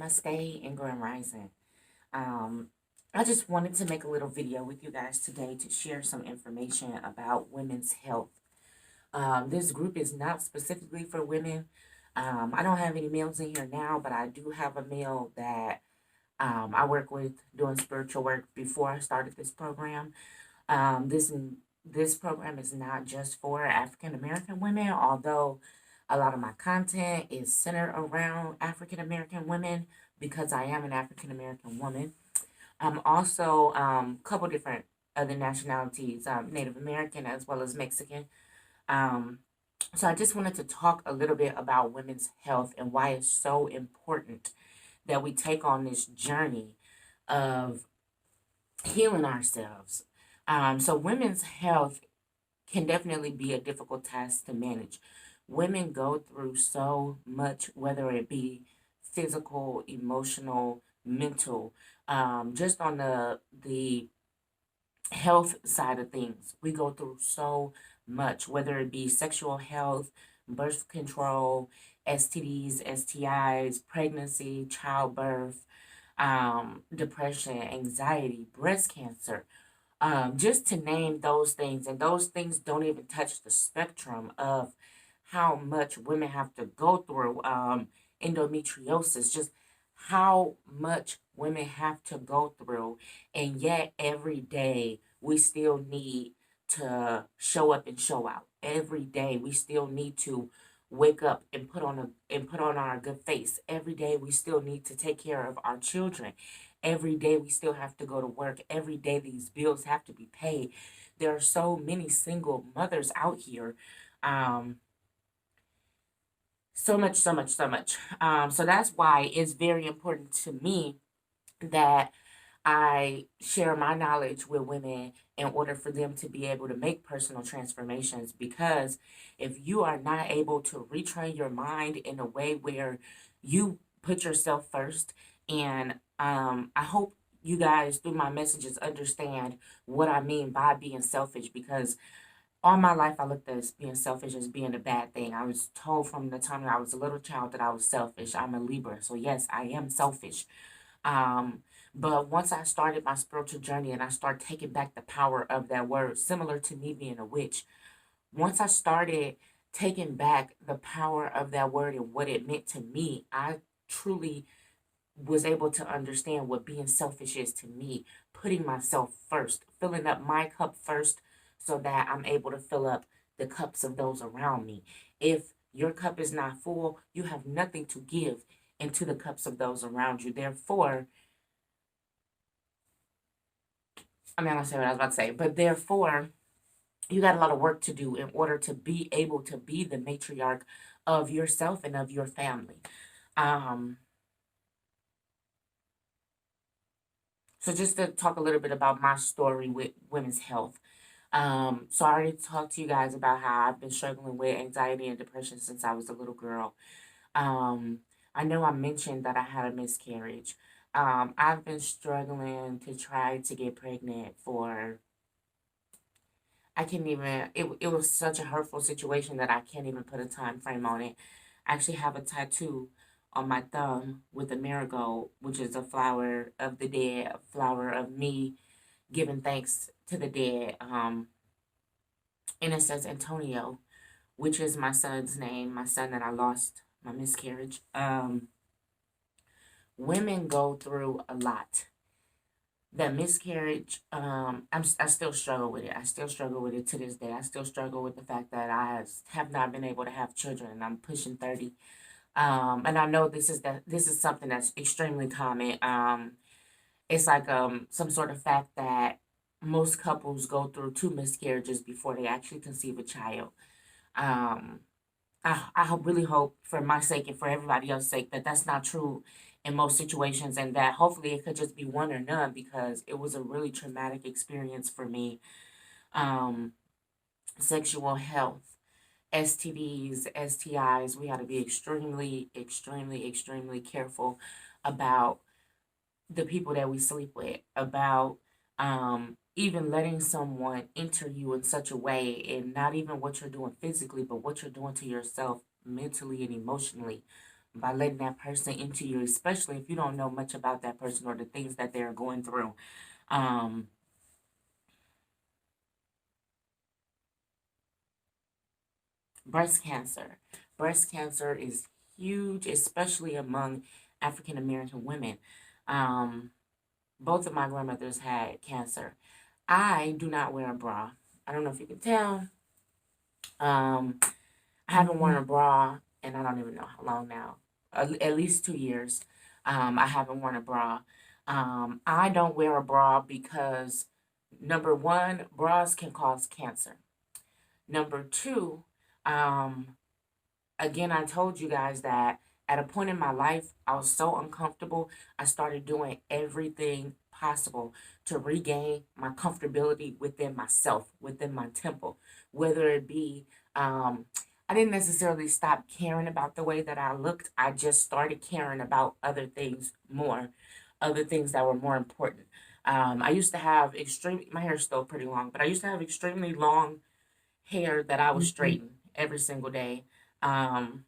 Namaste and Grand Rising. Um, I just wanted to make a little video with you guys today to share some information about women's health. This group is not specifically for women. I don't have any males in here now, but I do have a male that I work with doing spiritual work before I started this program. This program is not just for African American women, although a lot of my content is centered around African American women because I am an African American woman. I'm also a couple different other nationalities, Native American as well as Mexican. Um, so I just wanted to talk a little bit about women's health and why it's so important that we take on this journey of healing ourselves. So women's health can definitely be a difficult task to manage. Women go through so much, whether it be physical, emotional, mental, just on the health side of things. We go through so much, whether it be sexual health, birth control, STDs, STIs, pregnancy, childbirth, depression, anxiety, breast cancer, just to name those things. And those things don't even touch the spectrum of how much women have to go through. Endometriosis, just how much women have to go through. And yet, every day, we still need to show up and show out. Every day, we still need to wake up and put on our good face. Every day, we still need to take care of our children. Every day we still have to go to work. Every day these bills have to be paid. There are so many single mothers out here. Um, so much, so much, so much. So that's why it's very important to me that I share my knowledge with women in order for them to be able to make personal transformations. Because if you are not able to retrain your mind in a way where you put yourself first, and I hope you guys through my messages understand what I mean by being selfish, because all my life I looked at as being selfish as being a bad thing. I was told from the time that I was a little child that I was selfish. I'm a Libra, so yes, I am selfish. Um, but once I started my spiritual journey and I started taking back the power of that word, similar to me being a witch, once I started taking back the power of that word and what it meant to me, I truly was able to understand what being selfish is to me, putting myself first, filling up my cup first so that I'm able to fill up the cups of those around me. If your cup is not full, you have nothing to give into the cups of those around you. Therefore, I mean, I don't say what I was about to say, but therefore, you got a lot of work to do in order to be able to be the matriarch of yourself and of your family. Um, so just to talk a little bit about my story with women's health. So I already talked to you guys about how I've been struggling with anxiety and depression since I was a little girl. Um, I know I mentioned that I had a miscarriage. I've been struggling to try to get pregnant for, I can't even, it was such a hurtful situation that I can't even put a time frame on it. I actually have a tattoo on my thumb with a marigold, which is a flower of the dead, a flower of me giving thanks to the dead. And it says Antonio, which is my son's name, my son that I lost my miscarriage. Women go through a lot. That miscarriage, I still struggle with it. I still struggle with it to this day. I still struggle with the fact that I have not been able to have children, and I'm pushing 30. And I know this is something that's extremely common. It's like some sort of fact that most couples go through two miscarriages before they actually conceive a child. Um, I really hope for my sake and for everybody else's sake that that's not true in most situations, and that hopefully it could just be one or none, because it was a really traumatic experience for me. Um, Sexual health, STDs, STIs, we got to be extremely, extremely, extremely careful about the people that we sleep with, about even letting someone enter you in such a way, and not even what you're doing physically, but what you're doing to yourself mentally and emotionally. by letting that person into you, especially if you don't know much about that person or the things that they're going through. Um, breast cancer. Breast cancer is huge, especially among African American women. Um, both of my grandmothers had cancer. I do not wear a bra. I don't know if you can tell. Um, I haven't worn a bra, and I don't even know how long now. At least 2 years. I haven't worn a bra. I don't wear a bra because number one, bras can cause cancer. Number two, um, again, I told you guys that at a point in my life, I was so uncomfortable. I started doing everything possible to regain my comfortability within myself, within my temple, whether it be, um, I didn't necessarily stop caring about the way that I looked. I just started caring about other things more, other things that were more important. I used to have my hair's still pretty long, but I used to have extremely long hair that I would straighten every single day. Um,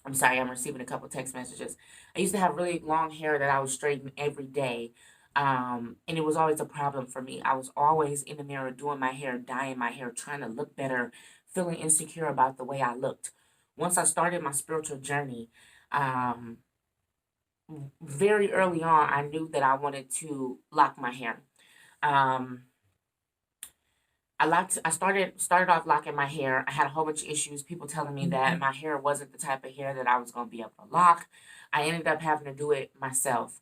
I'm sorry, I'm receiving a couple text messages. I used to have really long hair that I would straighten every day. And it was always a problem for me. I was always in the mirror doing my hair, dyeing my hair, trying to look better, feeling insecure about the way I looked. Once I started my spiritual journey, um, very early on, I knew that I wanted to lock my hair. Um, I started off locking my hair. I had a whole bunch of issues, people telling me that my hair wasn't the type of hair that I was gonna be able to lock. I ended up having to do it myself.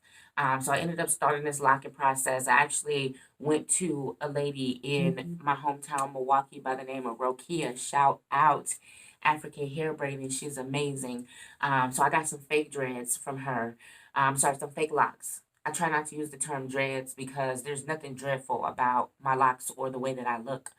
So I ended up starting this locking process. I actually went to a lady in my hometown, Milwaukee, by the name of Rokia. Shout out African hair braiding. She's amazing. So I got some fake dreads from her. Sorry, some fake locks. I try not to use the term dreads because there's nothing dreadful about my locks or the way that I look.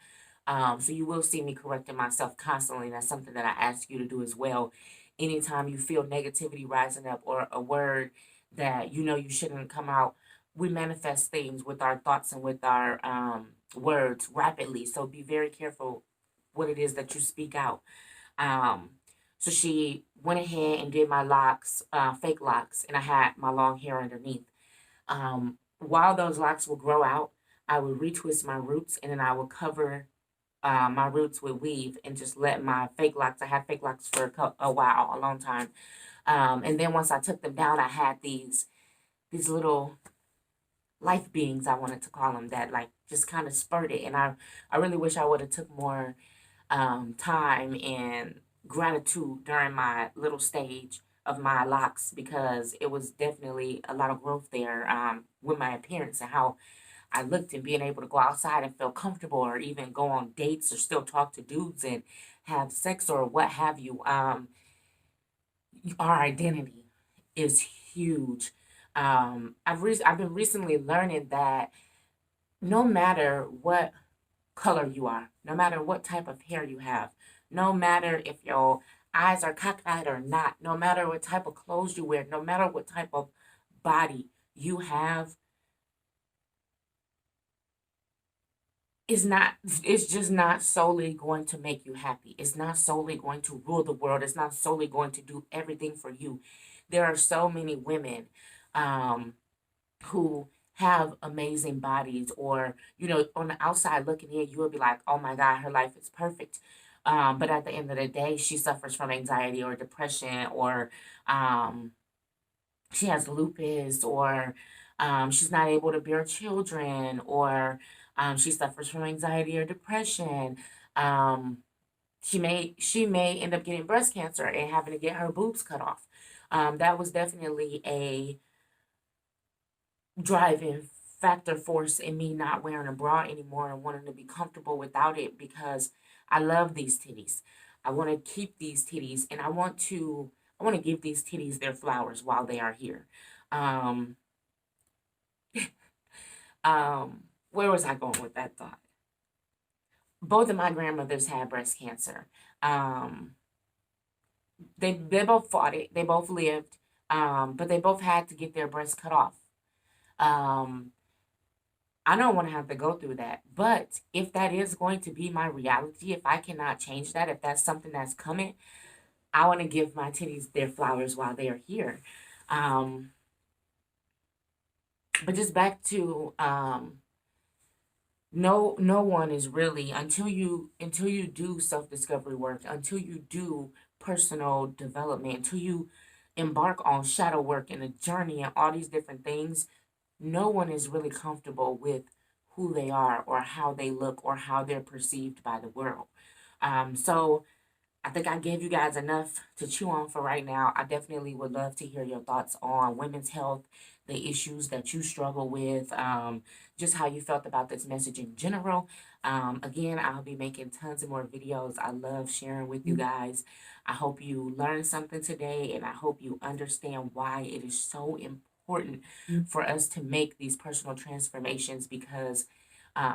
So you will see me correcting myself constantly. That's something that I ask you to do as well. Anytime you feel negativity rising up or a word that you know you shouldn't come out, we manifest things with our thoughts and with our words rapidly. So be very careful what it is that you speak out. Um, so she went ahead and did my locks, fake locks, and I had my long hair underneath. While those locks will grow out, I would retwist my roots and then I would cover my roots with weave and just let my fake locks. I had fake locks for a while, a long time. And then once I took them down, I had these little life beings, I wanted to call them, that like just kind of spurted. And I really wish I would have took more time and gratitude during my little stage of my locks, because it was definitely a lot of growth there with my appearance and how I looked, and being able to go outside and feel comfortable or even go on dates or still talk to dudes and have sex or what have you. Our identity is huge. I've been recently learning that no matter what color you are, no matter what type of hair you have, no matter if your eyes are cockeyed or not, no matter what type of clothes you wear, no matter what type of body you have, is not it's just not solely going to make you happy. It's not solely going to rule the world. It's not solely going to do everything for you. There are so many women um who have amazing bodies, or on the outside looking in, you would be like, oh my god, her life is perfect. But at the end of the day, she suffers from anxiety or depression, or um she has lupus, or she's not able to bear children, or she suffers from anxiety or depression. um she may end up getting breast cancer and having to get her boobs cut off. That was definitely a driving factor force in me not wearing a bra anymore and wanting to be comfortable without it, because I love these titties. I want to keep these titties, and I want to give these titties their flowers while they are here. Um where was I going with that thought? Both of my grandmothers had breast cancer. Um they both fought it. They both lived. But they both had to get their breasts cut off. Um I don't want to have to go through that. But if that is going to be my reality, if I cannot change that, if that's something that's coming, I want to give my titties their flowers while they are here. Um, but just back to no one is really, until you do self-discovery work, until you do personal development, until you embark on shadow work and a journey and all these different things, no one is really comfortable with who they are or how they look or how they're perceived by the world. So I think I gave you guys enough to chew on for right now. I definitely would love to hear your thoughts on women's health, the issues that you struggle with, just how you felt about this message in general. Again, I'll be making tons of more videos. I love sharing with you guys. I hope you learned something today, and I hope you understand why it is so important for us to make these personal transformations, because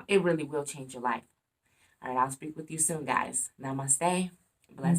it really will change your life. All right, I'll speak with you soon, guys. Namaste. Bless.